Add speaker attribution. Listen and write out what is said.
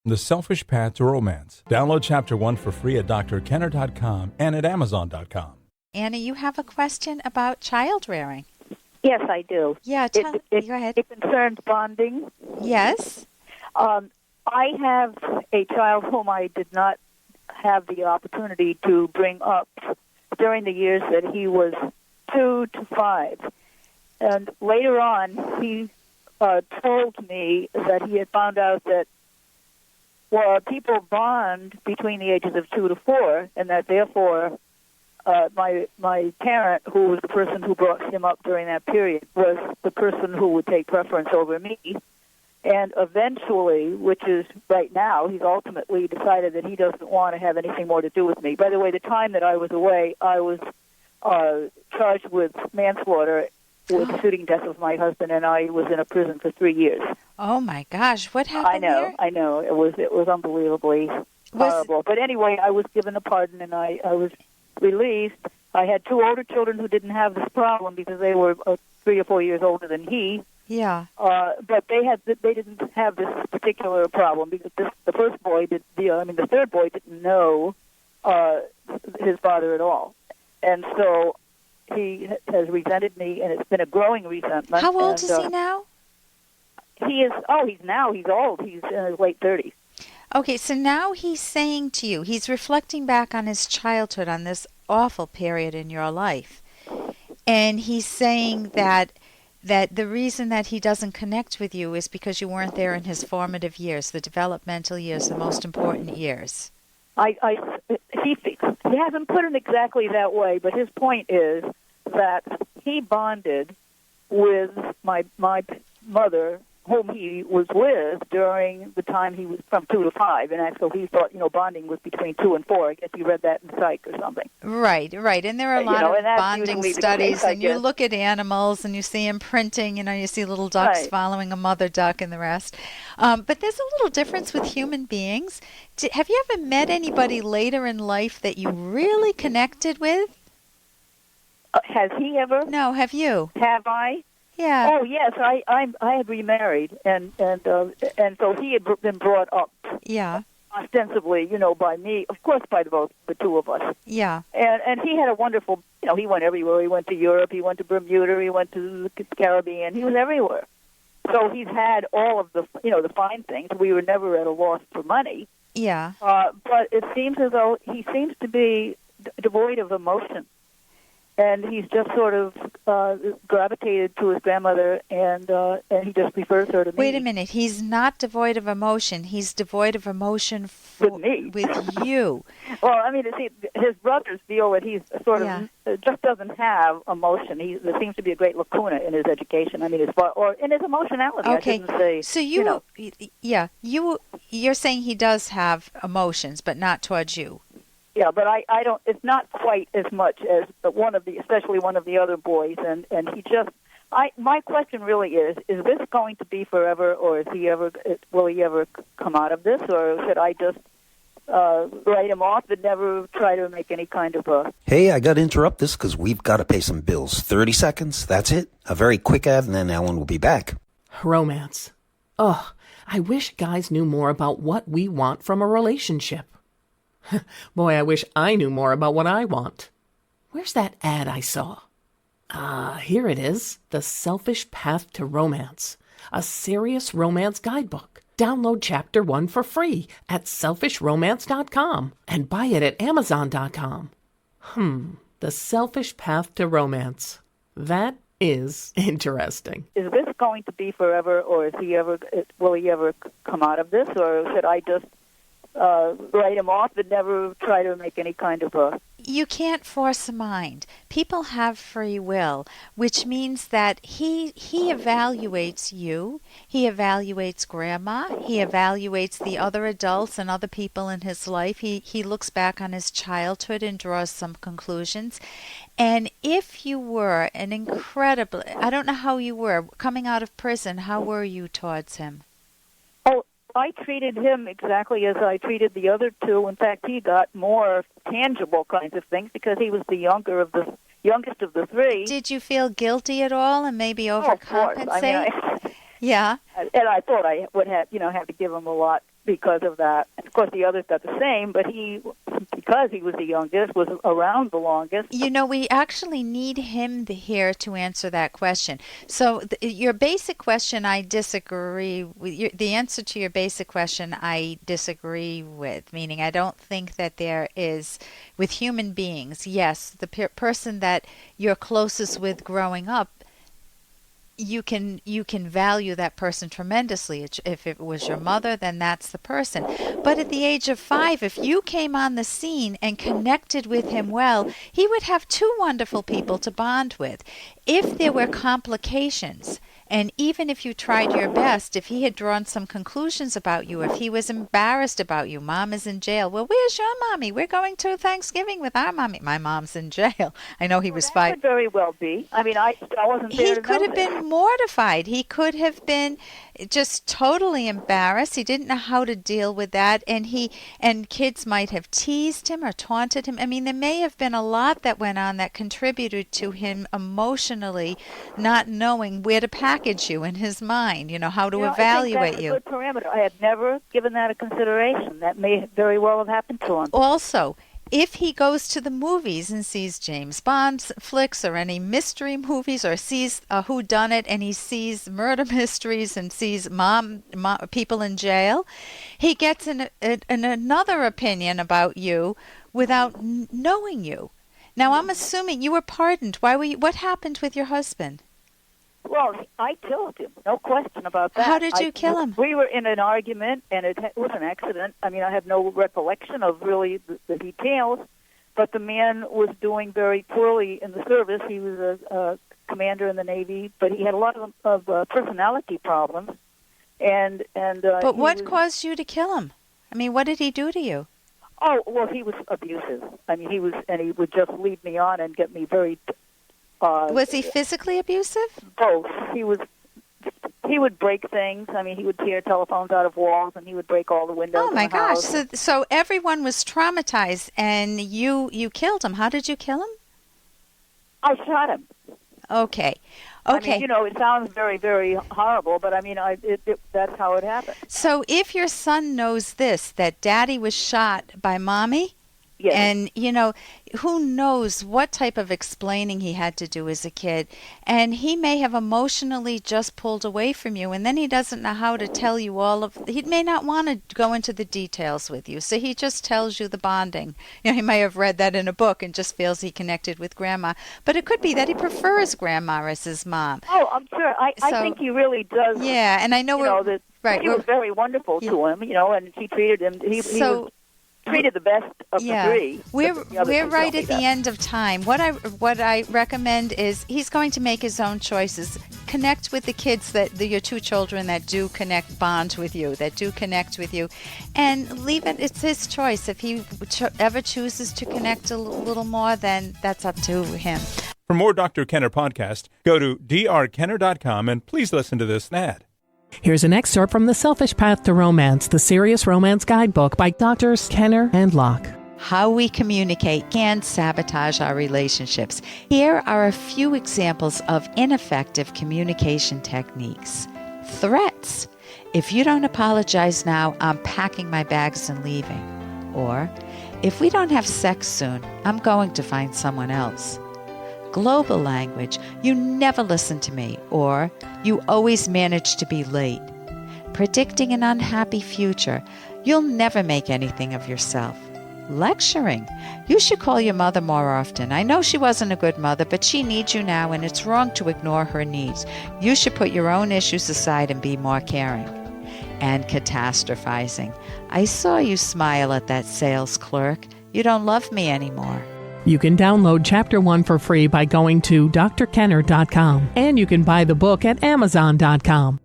Speaker 1: The Selfish Path to Romance. Download Chapter 1 for free at drkenner.com and at amazon.com.
Speaker 2: Anna, you have a question about child rearing.
Speaker 3: Yes, I do.
Speaker 2: Yeah, go ahead.
Speaker 3: It concerns bonding.
Speaker 2: Yes.
Speaker 3: I have a child whom I did not have the opportunity to bring up during the years that he was 2 to 5. And later on, he told me that he had found out that people bond between the ages of 2 to 4, and that therefore my parent, who was the person who brought him up during that period, was the person who would take preference over me. And eventually, which is right now, he's ultimately decided that he doesn't want to have anything more to do with me. By the way, the time that I was away, I was charged with manslaughter with the shooting death of my husband, and I was in a prison for 3 years.
Speaker 2: Oh my gosh, what happened there?
Speaker 3: I know. It was unbelievably horrible. But anyway, I was given a pardon, and I was released. I had 2 older children who didn't have this problem because they were 3 or 4 years older than he.
Speaker 2: Yeah.
Speaker 3: But they didn't have this particular problem because the third boy didn't know his father at all, and so he has resented me, and it's been a growing resentment.
Speaker 2: How old is he now?
Speaker 3: He's old. He's in his late 30s.
Speaker 2: Okay, so now he's saying to you, he's reflecting back on his childhood, on this awful period in your life, and he's saying that the reason that he doesn't connect with you is because you weren't there in his formative years, the developmental years, the most important years. He hasn't put it exactly that way, but his point is that he bonded with my mother, whom he was with during the time he was from 2 to 5, and actually he thought, bonding was between 2 and 4. I guess he read that in psych or something. Right, and there are a lot of bonding studies, and you look at animals, and you see imprinting, you see little ducks following a mother duck and the rest. But there's a little difference with human beings. Have you ever met anybody later in life that you really connected with?
Speaker 3: Has he ever?
Speaker 2: No, have you?
Speaker 3: Have I?
Speaker 2: Yeah.
Speaker 3: Oh yes, I had remarried, and so he had been brought up.
Speaker 2: Yeah.
Speaker 3: Ostensibly, by me, of course, by the 2 of us.
Speaker 2: Yeah.
Speaker 3: And he had a wonderful, he went everywhere. He went to Europe, he went to Bermuda, he went to the Caribbean. He was everywhere. So he's had all of the, the fine things. We were never at a loss for money.
Speaker 2: Yeah.
Speaker 3: But it seems as though he seems to be devoid of emotion. And he's just sort of gravitated to his grandmother, and he just prefers her to me.
Speaker 2: Wait a minute. He's not devoid of emotion. He's devoid of emotion with me. With you.
Speaker 3: Well, his brothers feel that he's sort of just doesn't have emotion. There seems to be a great lacuna in his education. Or in his emotionality.
Speaker 2: Okay.
Speaker 3: I shouldn't say,
Speaker 2: so you're saying he does have emotions, but not towards you.
Speaker 3: Yeah, but I don't. It's not quite as much as especially one of the other boys, and he just. My question really is this going to be forever, or will he ever come out of this, or should I just write him off and never try to make any kind of a...
Speaker 4: Hey, I got to interrupt this because we've got to pay some bills. 30 seconds, that's it. A very quick ad, and then Ellen will be back.
Speaker 5: Romance. Ugh, I wish guys knew more about what we want from a relationship. Boy, I wish I knew more about what I want. Where's that ad I saw? Here it is. The Selfish Path to Romance. A serious romance guidebook. Download Chapter 1 for free at selfishromance.com and buy it at amazon.com. The Selfish Path to Romance. That is interesting.
Speaker 3: Is this going to be forever, or will he ever come out of this, or should I just write him off and never try to make any kind of a...
Speaker 2: You can't force a mind. People have free will, which means that he evaluates you, he evaluates Grandma, he evaluates the other adults and other people in his life. He looks back on his childhood and draws some conclusions. And if you were an incredible... I don't know how you were. Coming out of prison, how were you towards him?
Speaker 3: I treated him exactly as I treated the other 2. In fact, he got more tangible kinds of things because he was the youngest of the 3.
Speaker 2: Did you feel guilty at all and maybe overcompensate?
Speaker 3: And I thought I would have to give him a lot because of that. And of course, the others got the same, but because he was the youngest, was around the longest.
Speaker 6: We actually need him here to answer that question. So your basic question, I disagree with. The answer to your basic question, I disagree with, meaning I don't think that there is, with human beings, yes, the person that you're closest with growing up, you can value that person tremendously. If it was your mother, then that's the person. But at the age of 5, if you came on the scene and connected with him well, he would have 2 wonderful people to bond with. If there were complications, and even if you tried your best, if he had drawn some conclusions about you, if he was embarrassed about you, Mom is in jail. Well, where's your mommy? We're going to Thanksgiving with our mommy. My mom's in jail. I know he was 5.
Speaker 3: That could very well be. I mean, I wasn't there.
Speaker 6: He could have been mortified. He could have been just totally embarrassed. He didn't know how to deal with that, and kids might have teased him or taunted him. I mean, there may have been a lot that went on that contributed to him emotionally not knowing where to package you in his mind, how to evaluate
Speaker 3: I think that's
Speaker 6: you.
Speaker 3: A good parameter. I had never given that a consideration. That may very well have happened to him.
Speaker 6: Also, if he goes to the movies and sees James Bond flicks or any mystery movies, or sees a whodunit and he sees murder mysteries and sees people in jail, he gets another opinion about you without knowing you. Now, I'm assuming you were pardoned. What happened with your husband?
Speaker 3: Well, I killed him. No question about that.
Speaker 6: How did you kill him?
Speaker 3: We were in an argument, and it was an accident. I mean, I have no recollection of really the details, but the man was doing very poorly in the service. He was a commander in the Navy, but he had a lot of personality problems. But
Speaker 6: what caused you to kill him? I mean, what did he do to you?
Speaker 3: Oh, well, he was abusive. I mean, he would just lead me on and get me very...
Speaker 6: was he physically abusive?
Speaker 3: Both. He would break things. I mean, he would tear telephones out of walls, and he would break all the windows.
Speaker 6: Oh my
Speaker 3: in the
Speaker 6: gosh!
Speaker 3: house.
Speaker 6: So everyone was traumatized, and you killed him. How did you kill him?
Speaker 3: I shot him.
Speaker 6: Okay.
Speaker 3: I mean, it sounds very, very horrible, but I mean, that's how it happened.
Speaker 6: So if your son knows this, that Daddy was shot by Mommy.
Speaker 3: Yes.
Speaker 6: And, who knows what type of explaining he had to do as a kid. And he may have emotionally just pulled away from you, and then he doesn't know how to tell you he may not want to go into the details with you. So he just tells you the bonding. He may have read that in a book and just feels he connected with Grandma. But it could be that he prefers Grandma as his mom.
Speaker 3: Oh, I'm sure. I think he really does.
Speaker 6: Yeah, and I know
Speaker 3: that
Speaker 6: right.
Speaker 3: She was very wonderful to him, and she treated him. He was treated the best of the 3.
Speaker 6: We're right at the end of time. What I recommend is he's going to make his own choices. Connect with the kids your 2 children that do bond with you, that do connect with you, and leave it. It's his choice. If he ever chooses to connect a little more, then that's up to him.
Speaker 1: For more Dr. Kenner podcast, go to drkenner.com and please listen to this ad.
Speaker 5: Here's an excerpt from The Selfish Path to Romance, the Serious Romance Guidebook by Drs. Kenner and Locke.
Speaker 6: How we communicate can sabotage our relationships. Here are a few examples of ineffective communication techniques. Threats. If you don't apologize now, I'm packing my bags and leaving. Or, if we don't have sex soon, I'm going to find someone else. Global language, you never listen to me, or you always manage to be late. Predicting an unhappy future, you'll never make anything of yourself. Lecturing, you should call your mother more often. I know she wasn't a good mother, but she needs you now, and it's wrong to ignore her needs. You should put your own issues aside and be more caring. And catastrophizing, I saw you smile at that sales clerk. You don't love me anymore.
Speaker 5: You can download Chapter 1 for free by going to drkenner.com, and you can buy the book at amazon.com.